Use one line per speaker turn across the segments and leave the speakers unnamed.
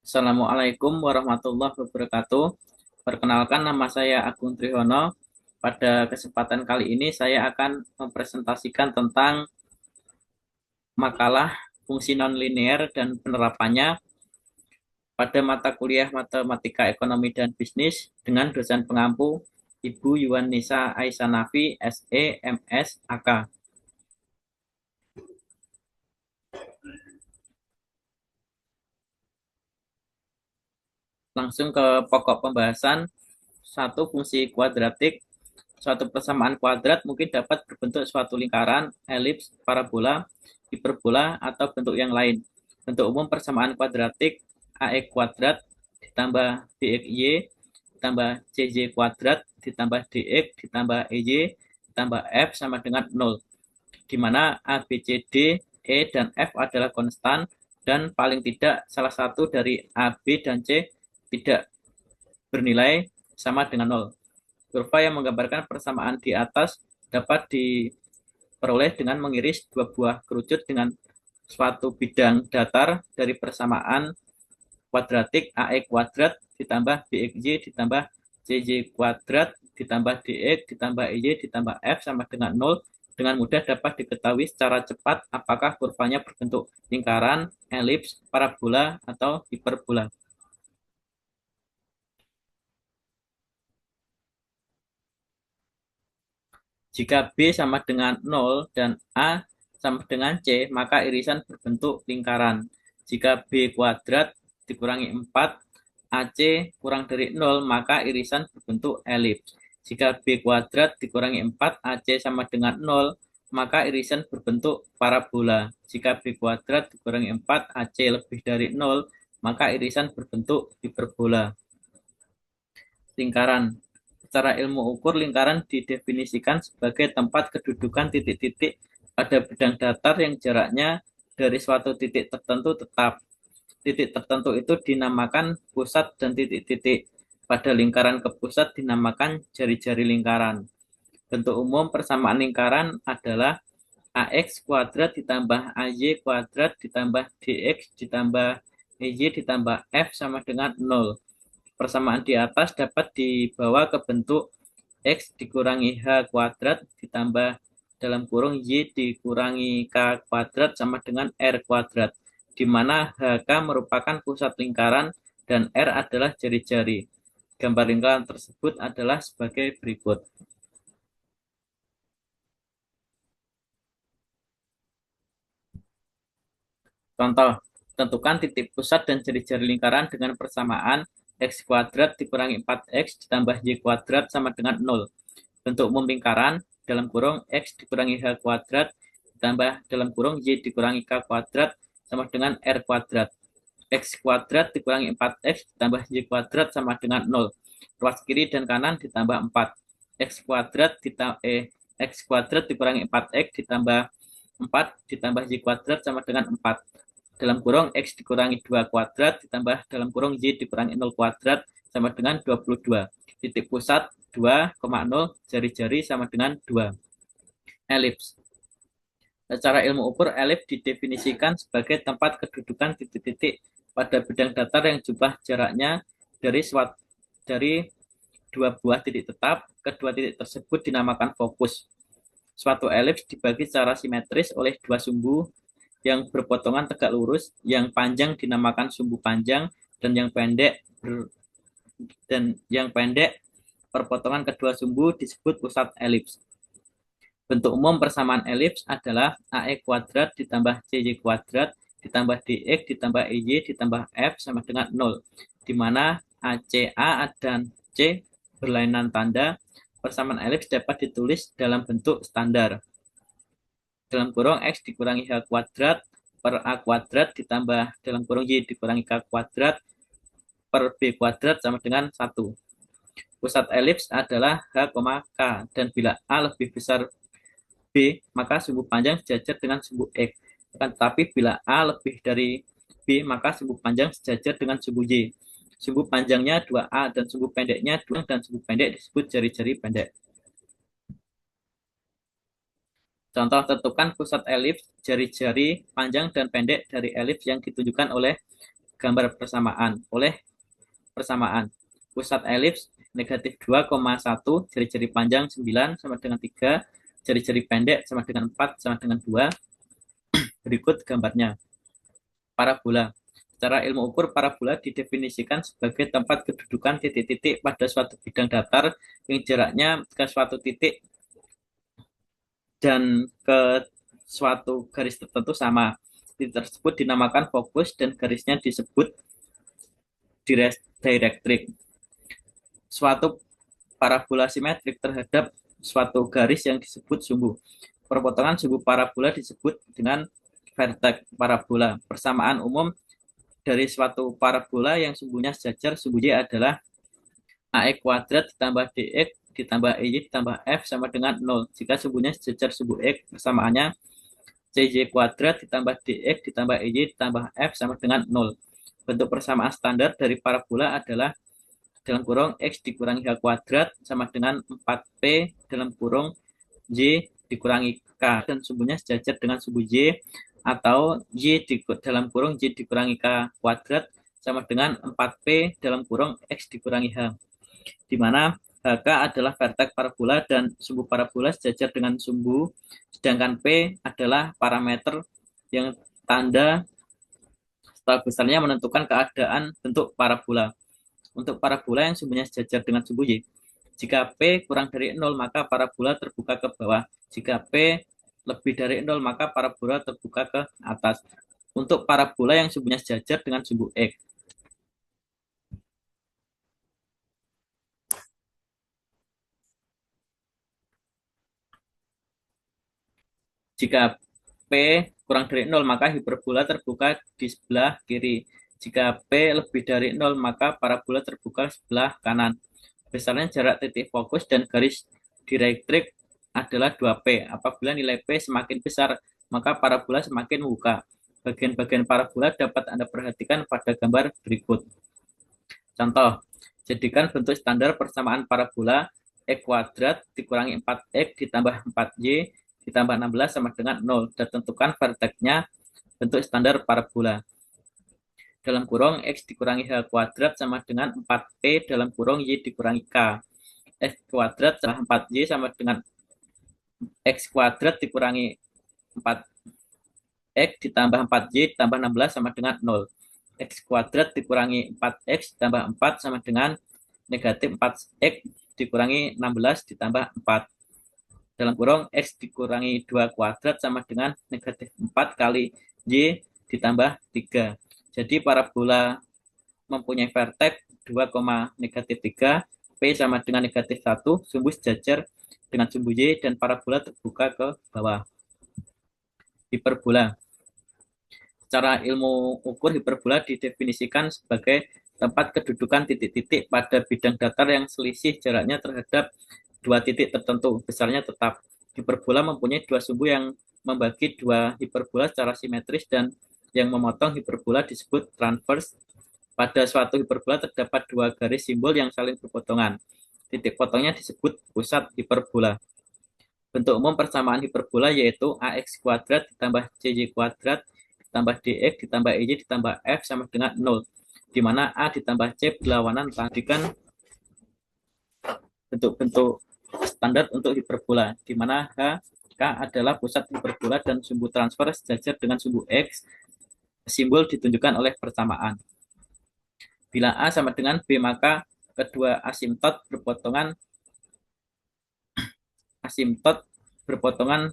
Assalamualaikum warahmatullahi wabarakatuh. Perkenalkan, nama saya Agung Trihono. Pada kesempatan kali ini saya akan mempresentasikan tentang makalah fungsi nonlinear dan penerapannya pada mata kuliah Matematika Ekonomi dan Bisnis dengan dosen pengampu Ibu Yuwanisa Aisanafi, SE, MS, AK. Langsung ke pokok pembahasan. Satu, fungsi kuadratik. Suatu persamaan kuadrat mungkin dapat berbentuk suatu lingkaran, elips, parabola, hiperbola, atau bentuk yang lain. Bentuk umum persamaan kuadratik AX kuadrat ditambah BXY ditambah CY kuadrat ditambah DX ditambah EY ditambah F sama dengan 0, di mana A, B, C, D, E, dan F adalah konstan dan paling tidak salah satu dari A, B, dan C tidak bernilai sama dengan 0. Kurva yang menggambarkan persamaan di atas dapat diperoleh dengan mengiris dua buah kerucut dengan suatu bidang datar dari persamaan kuadratik AX kuadrat ditambah BXY ditambah CY kuadrat ditambah DX ditambah EY ditambah F sama dengan 0. Dengan mudah dapat diketahui secara cepat apakah kurvanya berbentuk lingkaran, elips, parabola, atau hiperbola. Jika B sama dengan 0 dan A sama dengan C, maka irisan berbentuk lingkaran. Jika B kuadrat dikurangi 4, AC kurang dari 0, maka irisan berbentuk elips. Jika B kuadrat dikurangi 4, AC sama dengan 0, maka irisan berbentuk parabola. Jika B kuadrat dikurangi 4, AC lebih dari 0, maka irisan berbentuk hiperbola. Lingkaran. Secara ilmu ukur, lingkaran didefinisikan sebagai tempat kedudukan titik-titik pada bidang datar yang jaraknya dari suatu titik tertentu tetap. Titik tertentu itu dinamakan pusat dan titik-titik pada lingkaran ke pusat dinamakan jari-jari lingkaran. Bentuk umum persamaan lingkaran adalah AX kuadrat ditambah AY kuadrat ditambah DX ditambah EY ditambah F sama dengan 0. Persamaan di atas dapat dibawa ke bentuk X dikurangi H kuadrat ditambah dalam kurung Y dikurangi K kuadrat sama dengan R kuadrat, di mana HK merupakan pusat lingkaran dan R adalah jari-jari. Gambar lingkaran tersebut adalah sebagai berikut. Contoh, tentukan titik pusat dan jari-jari lingkaran dengan persamaan X kuadrat dikurangi 4X ditambah Y kuadrat sama dengan 0. Bentuk umum lingkaran dalam kurung X dikurangi H kuadrat ditambah dalam kurung Y dikurangi K kuadrat sama dengan R kuadrat. X kuadrat dikurangi 4X ditambah Y kuadrat sama dengan 0. Ruas kiri dan kanan ditambah 4. X kuadrat dikurangi 4X ditambah 4 ditambah Y kuadrat sama dengan 4. Dalam kurung X dikurangi 2 kuadrat ditambah dalam kurung Y dikurangi 0 kuadrat sama dengan 22. Titik pusat 2,0, jari-jari sama dengan 2. Elips. Secara ilmu ukur, elips didefinisikan sebagai tempat kedudukan titik-titik pada bidang datar yang jumlah jaraknya dari dua buah titik tetap. Kedua titik tersebut dinamakan fokus. Suatu elips dibagi secara simetris oleh dua sumbu yang berpotongan tegak lurus. Yang panjang dinamakan sumbu panjang dan yang pendek perpotongan kedua sumbu disebut pusat elips. Bentuk umum persamaan elips adalah AX kuadrat ditambah CY kuadrat ditambah DX ditambah EY ditambah F sama dengan 0, di mana ACA dan C berlainan tanda. Persamaan elips dapat ditulis dalam bentuk standar. Dalam kurung X dikurangi H kuadrat per A kuadrat ditambah dalam kurung Y dikurangi K kuadrat per B kuadrat sama dengan 1. Pusat elips adalah H, K, dan bila A lebih besar B, maka sumbu panjang sejajar dengan sumbu X. Tetapi bila A lebih dari B, maka sumbu panjang sejajar dengan sumbu Y. Sumbu panjangnya 2A dan sumbu pendeknya 2 dan sumbu pendek disebut jari-jari pendek. Contoh, tentukan pusat elips, jari-jari panjang dan pendek dari elips yang ditunjukkan oleh gambar persamaan oleh persamaan. Pusat elips negatif 2,1, jari-jari panjang 9 sama dengan 3, jari-jari pendek sama dengan 4 sama dengan 2. Berikut gambarnya. Parabola. Secara ilmu ukur, parabola didefinisikan sebagai tempat kedudukan titik-titik pada suatu bidang datar yang jaraknya ke suatu titik dan ke suatu garis tertentu sama. Titik tersebut dinamakan fokus dan garisnya disebut directrix. Suatu parabola simetrik terhadap suatu garis yang disebut sumbu. Perpotongan sumbu parabola disebut dengan vertex parabola. Persamaan umum dari suatu parabola yang sumbunya sejajar, sumbu Y adalah AX kuadrat ditambah DX ditambah EY ditambah F sama dengan 0. Jika sumbunya sejajar sumbu X, persamaannya CY kuadrat ditambah DX ditambah EY ditambah F sama dengan 0. Bentuk persamaan standar dari parabola adalah dalam kurung X dikurangi H kuadrat sama dengan 4P dalam kurung Y dikurangi K, dan sumbunya sejajar dengan sumbu Y, atau Y dalam kurung Y dikurangi K kuadrat sama dengan 4P dalam kurung X dikurangi H, di mana HK adalah vertex parabola dan sumbu parabola sejajar dengan sumbu, sedangkan P adalah parameter yang tanda skala besarnya menentukan keadaan bentuk parabola. Untuk parabola yang sumbunya sejajar dengan sumbu Y, jika P kurang dari 0 maka parabola terbuka ke bawah. Jika P lebih dari 0 maka parabola terbuka ke atas. Untuk parabola yang sumbunya sejajar dengan sumbu X, jika P kurang dari 0 maka hiperbola terbuka di sebelah kiri. Jika P lebih dari 0 maka parabola terbuka sebelah kanan. Besarnya jarak titik fokus dan garis directrix adalah 2P. Apabila nilai P semakin besar, maka parabola semakin membuka. Bagian-bagian parabola dapat Anda perhatikan pada gambar berikut. Contoh, jadikan bentuk standar persamaan parabola X kuadrat dikurangi 4X ditambah 4Y ditambah 16 sama dengan 0, dan tentukan vertexnya bentuk standar parabola. Dalam kurung X dikurangi H kuadrat sama dengan 4P dalam kurung Y dikurangi K. X kuadrat sama 4Y sama dengan X kuadrat dikurangi 4X ditambah 4Y ditambah 16 sama dengan 0. X kuadrat dikurangi 4X ditambah 4 sama dengan negatif 4X dikurangi 16 ditambah 4. Dalam kurung X dikurangi 2 kuadrat sama dengan negatif 4 kali Y ditambah 3. Jadi parabola mempunyai vertex 2, negatif 3, P sama dengan negatif 1, sumbu sejajar dengan sumbu Y, dan parabola terbuka ke bawah. Hiperbola. Secara ilmu ukur, hiperbola didefinisikan sebagai tempat kedudukan titik-titik pada bidang datar yang selisih jaraknya terhadap dua titik tertentu, besarnya tetap. Hiperbola mempunyai dua sumbu yang membagi dua hiperbola secara simetris dan yang memotong hiperbola disebut transverse. Pada suatu hiperbola terdapat dua garis simbol yang saling berpotongan. Titik potongnya disebut pusat hiperbola. Bentuk umum persamaan hiperbola yaitu AX kuadrat ditambah CY kuadrat ditambah DX ditambah EY ditambah F sama dengan 0, di mana A ditambah C berlawanan. Tadi kan bentuk-bentuk standar untuk hiperbola, di mana K adalah pusat hiperbola dan sumbu transfer sejajar dengan sumbu X. Simbol ditunjukkan oleh persamaan. Bila A sama dengan B, maka kedua asimtot berpotongan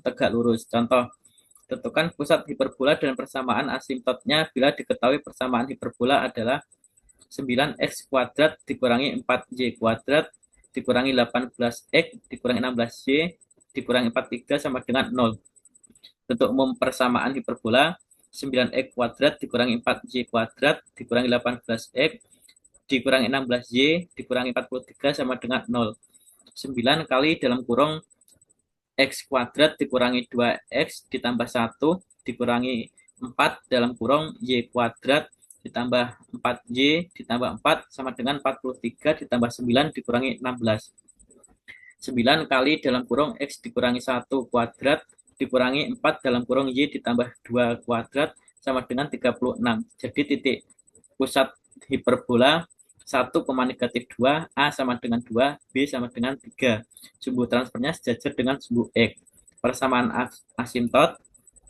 tegak lurus. Contoh, tentukan pusat hiperbola dan persamaan asimtotnya bila diketahui persamaan hiperbola adalah 9x kuadrat dikurangi 4y kuadrat dikurangi 18x dikurangi 16y dikurangi 43 sama dengan 0. Bentuk umum persamaan hiperbola 9x kuadrat dikurangi 4y kuadrat dikurangi 18x dikurangi 16y dikurangi 43 sama dengan 0. 9 kali dalam kurung x kuadrat dikurangi 2x ditambah 1 dikurangi 4 dalam kurung y kuadrat ditambah 4y ditambah 4 sama dengan 43 ditambah 9 dikurangi 16. 9 kali dalam kurung x dikurangi 1 kuadrat dikurangi 4 dalam kurung y ditambah 2 kuadrat sama dengan 36. Jadi titik pusat hiperbola 1,-2, A sama dengan 2, B sama dengan 3. Sumbu transfernya sejajar dengan sumbu X. Persamaan asimtot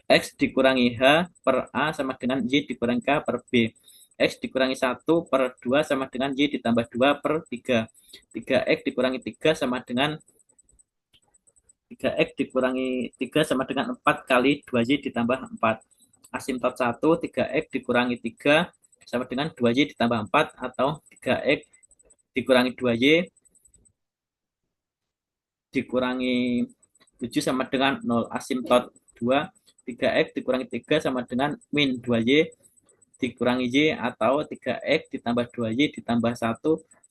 X dikurangi H per A sama dengan Y dikurangi K per B. X dikurangi 1 per 2 sama dengan Y ditambah 2 per 3. 3X dikurangi 3 sama dengan 3X dikurangi 3 sama dengan 4 kali 2Y ditambah 4. Asimtot 1, 3X dikurangi 3 sama dengan 2Y ditambah 4 atau 3X dikurangi 2Y dikurangi 7 sama dengan 0. Asimtot 2, 3X dikurangi 3 sama dengan min 2Y dikurangi Y atau 3X ditambah 2Y ditambah 1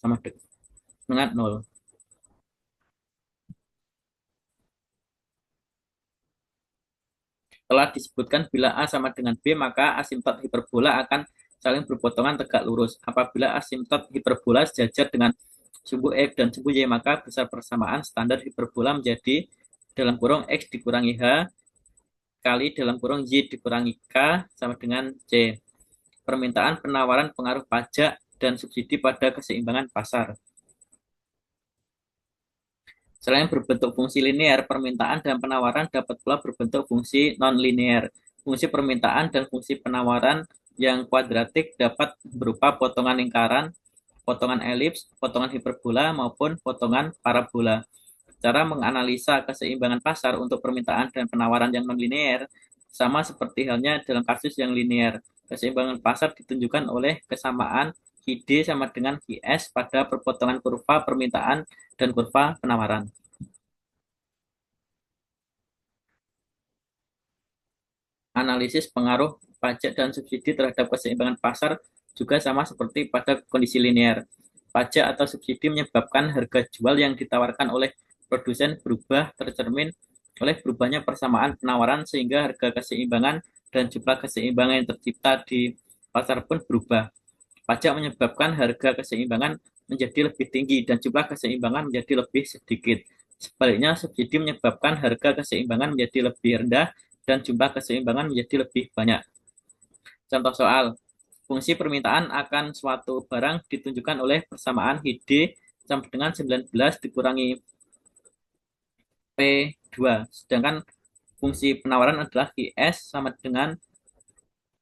sama dengan 0. Telah disebutkan bila A sama dengan B, maka asimtot hiperbola akan saling berpotongan tegak lurus. Apabila asimtot hiperbola sejajar dengan sumbu X dan sumbu Y, maka besar persamaan standar hiperbola menjadi dalam kurung X dikurangi H kali dalam kurung Y dikurangi K sama dengan C. Permintaan penawaran pengaruh pajak dan subsidi pada keseimbangan pasar. Selain berbentuk fungsi linear, permintaan dan penawaran dapat pula berbentuk fungsi non-linear. Fungsi permintaan dan fungsi penawaran yang kuadratik dapat berupa potongan lingkaran, potongan elips, potongan hiperbola, maupun potongan parabola. Cara menganalisa keseimbangan pasar untuk permintaan dan penawaran yang non-linear sama seperti halnya dalam kasus yang linear. Keseimbangan pasar ditunjukkan oleh kesamaan ID sama dengan IS pada perpotongan kurva permintaan dan kurva penawaran. Analisis pengaruh pajak dan subsidi terhadap keseimbangan pasar juga sama seperti pada kondisi linear. Pajak atau subsidi menyebabkan harga jual yang ditawarkan oleh produsen berubah tercermin oleh berubahnya persamaan penawaran sehingga harga keseimbangan dan jumlah keseimbangan yang tercipta di pasar pun berubah. Pajak menyebabkan harga keseimbangan menjadi lebih tinggi dan jumlah keseimbangan menjadi lebih sedikit. Sebaliknya, subsidi menyebabkan harga keseimbangan menjadi lebih rendah dan jumlah keseimbangan menjadi lebih banyak. Contoh soal, fungsi permintaan akan suatu barang ditunjukkan oleh persamaan HD sama dengan 19 dikurangi P2. Sedangkan fungsi penawaran adalah IS sama dengan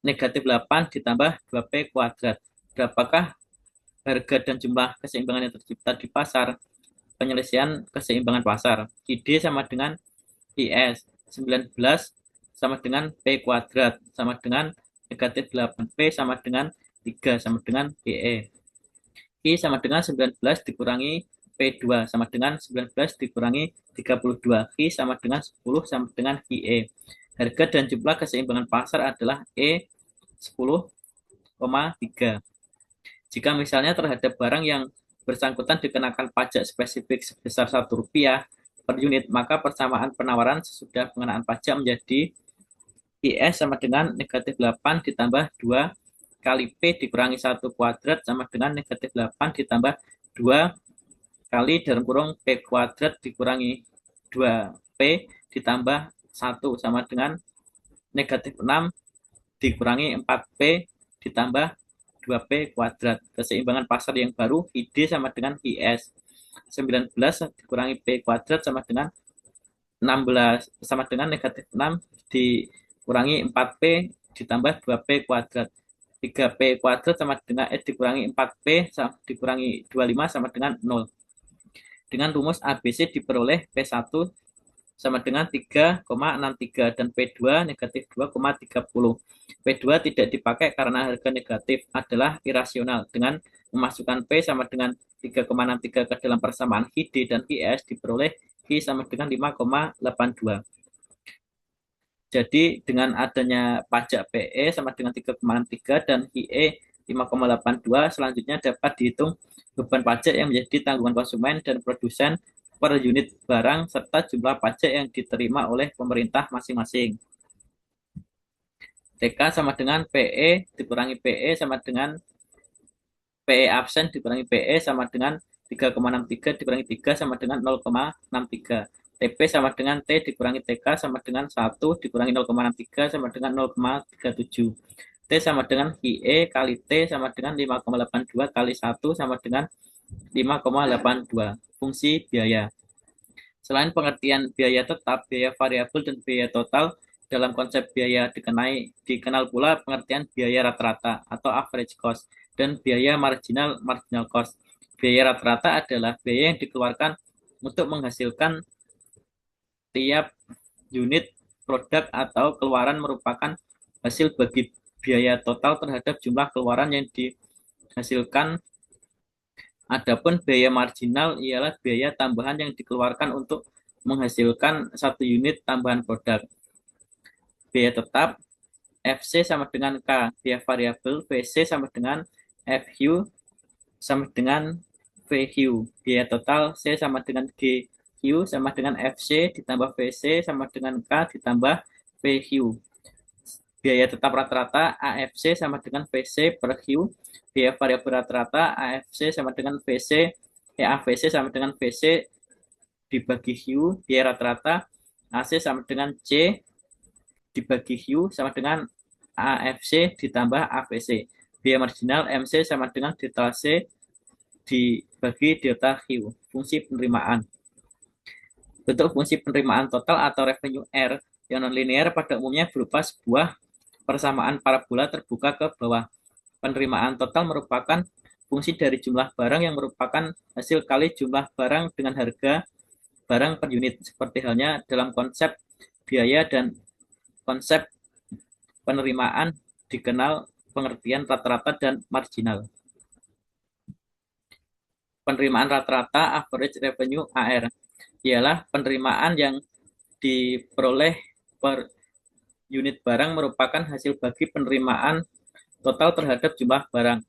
negatif 8 ditambah 2P kuadrat. Berapakah harga dan jumlah keseimbangan yang tercipta di pasar? Penyelesaian keseimbangan pasar. ID sama dengan IS. 19 sama dengan P kuadrat sama dengan negatif 8P sama dengan 3 sama dengan PE. I sama dengan 19 dikurangi P2 sama dengan 19 dikurangi 32. I sama dengan 10 sama dengan IE. Harga dan jumlah keseimbangan pasar adalah E 10,3. Jika misalnya terhadap barang yang bersangkutan dikenakan pajak spesifik sebesar Rp1 per unit, maka persamaan penawaran sesudah pengenaan pajak menjadi IS sama dengan negatif 8 ditambah 2 kali P dikurangi 1 kuadrat sama dengan negatif 8 ditambah 2 kali dalam kurung P kuadrat dikurangi 2P ditambah 1 sama dengan negatif 6 dikurangi 4P ditambah 2P kuadrat. Keseimbangan pasar yang baru ID sama dengan IS. 19 dikurangi P kuadrat sama dengan 16 sama dengan negatif 6 dikurangi 4P ditambah 2P kuadrat. 3P kuadrat sama dengan dikurangi 4P dikurangi 25 sama dengan 0. Dengan rumus ABC diperoleh P1 sama dengan 3,63 dan P2 negatif 2,30. P2 tidak dipakai karena harga negatif adalah irasional. Dengan memasukkan P sama dengan 3,63 ke dalam persamaan ID dan IS diperoleh I sama dengan 5,82. Jadi dengan adanya pajak PE sama dengan 3,63 dan IE 5,82, selanjutnya dapat dihitung beban pajak yang menjadi tanggungan konsumen dan produsen per unit barang serta jumlah pajak yang diterima oleh pemerintah masing-masing. TK sama dengan PE dikurangi PE sama dengan PE absen dikurangi PE sama dengan 3,63 dikurangi 3 sama dengan 0,63. TP sama dengan T dikurangi TK sama dengan 1 dikurangi 0,63 sama dengan 0,37. T sama dengan IE kali T sama dengan 5,82 kali 1 sama dengan 5,82. Fungsi biaya. Selain pengertian biaya tetap, biaya variabel, dan biaya total, dalam konsep biaya dikenal pula pengertian biaya rata-rata atau average cost dan biaya marginal cost. Biaya rata-rata adalah biaya yang dikeluarkan untuk menghasilkan tiap unit produk atau keluaran merupakan hasil bagi biaya total terhadap jumlah keluaran yang dihasilkan. Adapun biaya marginal ialah biaya tambahan yang dikeluarkan untuk menghasilkan satu unit tambahan produk. Biaya tetap FC sama dengan K, biaya variabel VC sama dengan FU sama dengan VU. Biaya total C sama dengan GU sama dengan FC ditambah VC sama dengan K ditambah VU. Biaya tetap rata-rata AFC sama dengan VC per Q. Biaya variabel rata-rata AFC sama dengan VC, AVC sama dengan VC dibagi Q. Biaya rata-rata AC sama dengan C dibagi Q sama dengan AFC ditambah AVC. Biaya marginal MC sama dengan delta C dibagi delta Q. Fungsi penerimaan. Bentuk fungsi penerimaan total atau revenue R yang nonlinear pada umumnya berupa sebuah persamaan parabola terbuka ke bawah. Penerimaan total merupakan fungsi dari jumlah barang yang merupakan hasil kali jumlah barang dengan harga barang per unit, seperti halnya dalam konsep biaya dan konsep penerimaan dikenal pengertian rata-rata dan marginal. Penerimaan rata-rata average revenue AR ialah penerimaan yang diperoleh per unit barang merupakan hasil bagi penerimaan total terhadap jumlah barang.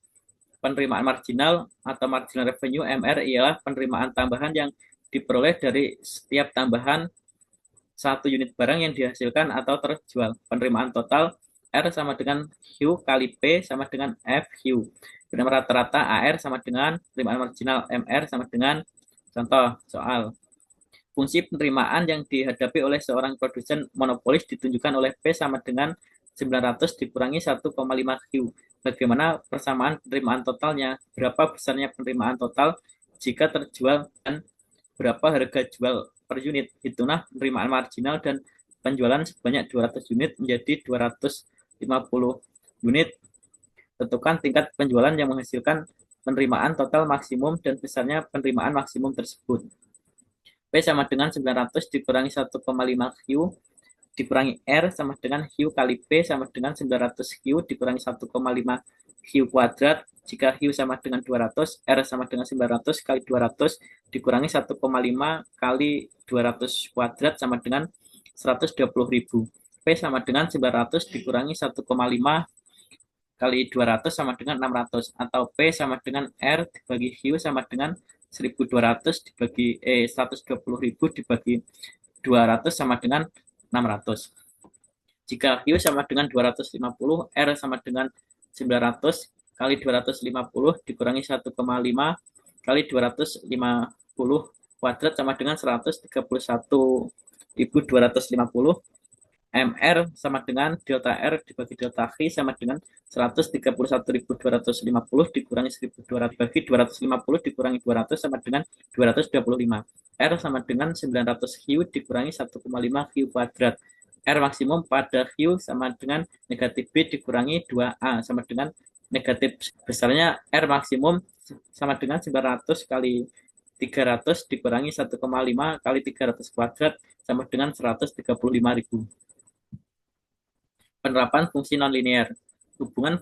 Penerimaan marginal atau marginal revenue MR ialah penerimaan tambahan yang diperoleh dari setiap tambahan satu unit barang yang dihasilkan atau terjual. Penerimaan total R sama dengan Q kali P sama dengan FU. Penerimaan rata-rata AR sama dengan penerimaan marginal MR sama dengan contoh soal. Fungsi penerimaan yang dihadapi oleh seorang produsen monopolis ditunjukkan oleh P sama dengan 900 dikurangi 1,5 Q. Bagaimana persamaan penerimaan totalnya? Berapa besarnya penerimaan total jika terjual dan berapa harga jual per unit? Itulah penerimaan marginal dan penjualan sebanyak 200 unit menjadi 250 unit. Tentukan tingkat penjualan yang menghasilkan penerimaan total maksimum dan besarnya penerimaan maksimum tersebut. P sama dengan 900 dikurangi 1,5 Q dikurangi R sama dengan Q kali P sama dengan 900 Q dikurangi 1,5 Q kuadrat. Jika Q sama dengan 200, R sama dengan 900 kali 200 dikurangi 1,5 kali 200 kuadrat sama dengan 120.000. P sama dengan 900 dikurangi 1,5 kali 200 sama dengan 600 atau P sama dengan R dibagi Q sama dengan 1.200 dibagi 120.000 dibagi 200 sama dengan 600. Jika Q sama dengan 250, R sama dengan 900 kali 250 dikurangi 1,5 kali 250 kuadrat sama dengan 131.250. MR sama dengan delta R dibagi delta V sama dengan 131.250 dikurangi 1.200 dibagi 250 dikurangi 200 sama dengan 225. R sama dengan 900 Q dikurangi 1,5 Q kuadrat. R maksimum pada Q sama dengan negatif B dikurangi 2A sama dengan negatif besarnya R maksimum sama dengan 900 kali 300 dikurangi 1,5 kali 300 kuadrat sama dengan 135.000. Penerapan fungsi nonlinear. Hubungan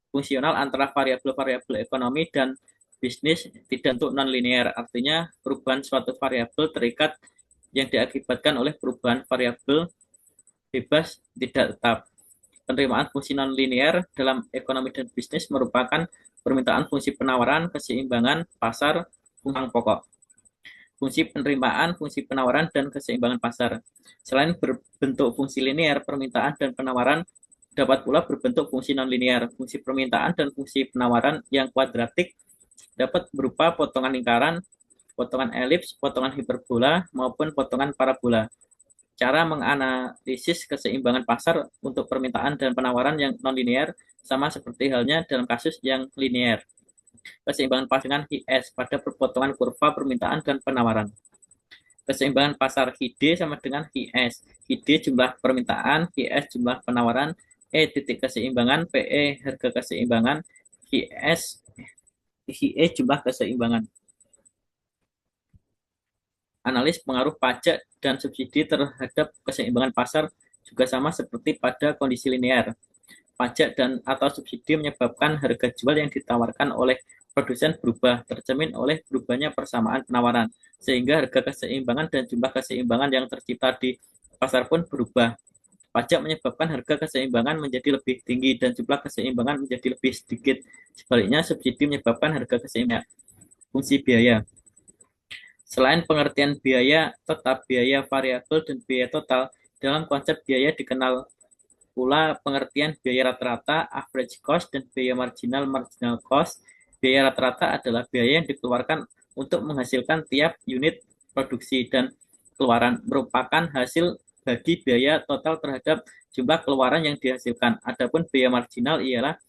fungsional antara variabel-variabel ekonomi dan bisnis tidak untuk nonlinear. Artinya perubahan suatu variabel terikat yang diakibatkan oleh perubahan variabel bebas tidak tetap. Penerimaan fungsi nonlinear dalam ekonomi dan bisnis merupakan permintaan fungsi penawaran, keseimbangan pasar, fungsi pokok. Fungsi penerimaan, fungsi penawaran, dan keseimbangan pasar. Selain berbentuk fungsi linear, permintaan dan penawaran dapat pula berbentuk fungsi nonlinear. Fungsi permintaan dan fungsi penawaran yang kuadratik dapat berupa potongan lingkaran, potongan elips, potongan hiperbola, maupun potongan parabola. Cara menganalisis keseimbangan pasar untuk permintaan dan penawaran yang non-linear sama seperti halnya dalam kasus yang linear. Keseimbangan pasar dengan HIS pada perpotongan kurva permintaan dan penawaran. Keseimbangan pasar HID sama dengan HIS. HID jumlah permintaan, HIS jumlah penawaran, E titik keseimbangan, PE harga keseimbangan, HIS, HIE jumlah keseimbangan. Analis pengaruh pajak dan subsidi terhadap keseimbangan pasar juga sama seperti pada kondisi linear. Pajak dan atau subsidi menyebabkan harga jual yang ditawarkan oleh produsen berubah, tercermin oleh berubahnya persamaan penawaran, sehingga harga keseimbangan dan jumlah keseimbangan yang tercipta di pasar pun berubah. Pajak menyebabkan harga keseimbangan menjadi lebih tinggi dan jumlah keseimbangan menjadi lebih sedikit. Sebaliknya, subsidi menyebabkan harga keseimbangan. Fungsi biaya. Selain pengertian biaya tetap, biaya variabel, dan biaya total, dalam konsep biaya dikenal pula pengertian biaya rata-rata, average cost, dan biaya marginal, marginal cost. Biaya rata-rata adalah biaya yang dikeluarkan untuk menghasilkan tiap unit produksi dan keluaran, merupakan hasil bagi biaya total terhadap jumlah keluaran yang dihasilkan. Adapun biaya marginal ialah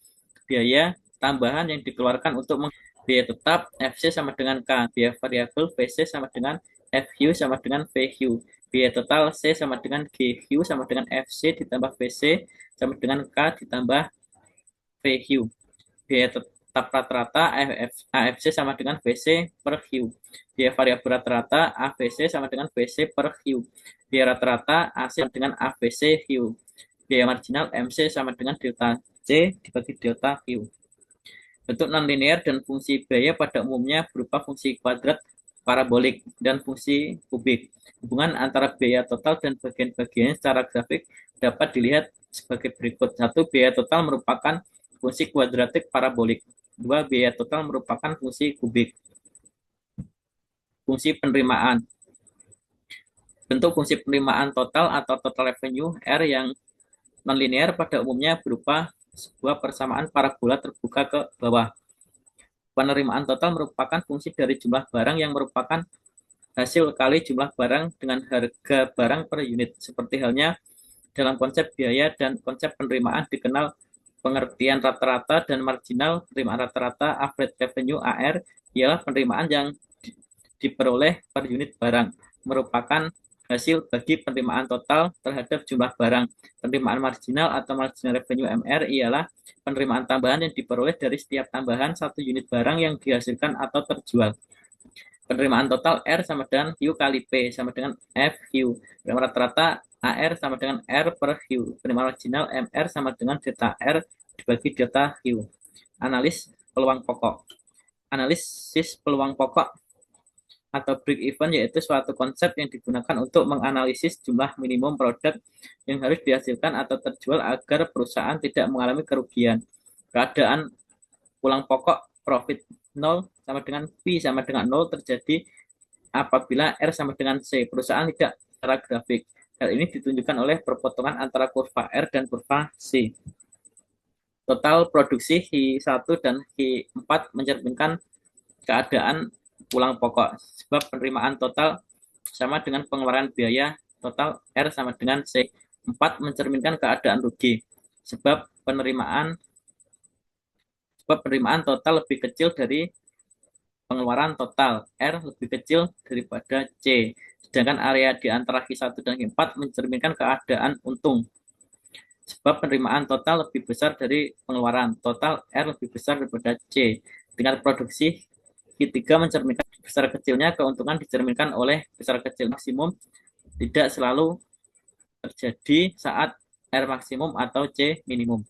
biaya tambahan yang dikeluarkan untuk biaya tetap FC sama dengan K, biaya variabel VC sama dengan FU sama dengan VU, biaya total C sama dengan GU sama dengan FC ditambah VC sama dengan K ditambah VU, biaya tetap rata-rata AFC sama dengan VC per Q, biaya variabel rata-rata AVC sama dengan VC per Q, biaya rata-rata AC sama dengan AVC Q, biaya marginal MC sama dengan delta C dibagi delta Q. Bentuk nonlinear dan fungsi biaya pada umumnya berupa fungsi kuadrat, parabolik, dan fungsi kubik. Hubungan antara biaya total dan bagian-bagiannya secara grafik dapat dilihat sebagai berikut. 1. Biaya total merupakan fungsi kuadratik parabolik. 2. Biaya total merupakan fungsi kubik. Fungsi penerimaan. Bentuk fungsi penerimaan total atau total revenue R yang nonlinear pada umumnya berupa sebuah persamaan parabola terbuka ke bawah. Penerimaan total merupakan fungsi dari jumlah barang yang merupakan hasil kali jumlah barang dengan harga barang per unit. Seperti halnya dalam konsep biaya dan konsep penerimaan dikenal pengertian rata-rata dan marginal. Penerimaan rata-rata average revenue AR ialah penerimaan yang diperoleh per unit barang, merupakan hasil bagi penerimaan total terhadap jumlah barang. Penerimaan marginal atau marginal revenue MR ialah penerimaan tambahan yang diperoleh dari setiap tambahan satu unit barang yang dihasilkan atau terjual. Penerimaan total R sama dengan Q kali P sama dengan FQ. Penerimaan rata-rata AR sama dengan R per Q. Penerimaan marginal MR sama dengan delta R dibagi delta Q. Peluang pokok. Analisis peluang pokok atau break even yaitu suatu konsep yang digunakan untuk menganalisis jumlah minimum produk yang harus dihasilkan atau terjual agar perusahaan tidak mengalami kerugian. Keadaan pulang pokok profit 0 sama dengan P sama dengan 0 terjadi apabila R sama dengan C. Perusahaan tidak secara grafik. Hal ini ditunjukkan oleh perpotongan antara kurva R dan kurva C. Total produksi H1 dan H4 mencerminkan keadaan pulang pokok, sebab penerimaan total sama dengan pengeluaran biaya total R sama dengan C. 4 mencerminkan keadaan rugi, sebab penerimaan total lebih kecil dari pengeluaran total, R lebih kecil daripada C. Sedangkan area di antara Q1 dan Q4 mencerminkan keadaan untung, sebab penerimaan total lebih besar dari pengeluaran total, R lebih besar daripada C. Dengan produksi Q3 mencerminkan besar kecilnya keuntungan dicerminkan oleh besar kecil maksimum tidak selalu terjadi saat R maksimum atau C minimum.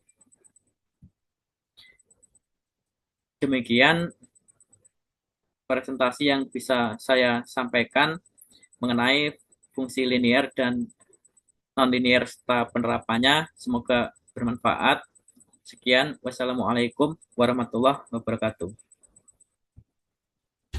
Demikian presentasi yang bisa saya sampaikan mengenai fungsi linear dan non-linear serta penerapannya. Semoga bermanfaat. Sekian, wassalamualaikum warahmatullahi wabarakatuh.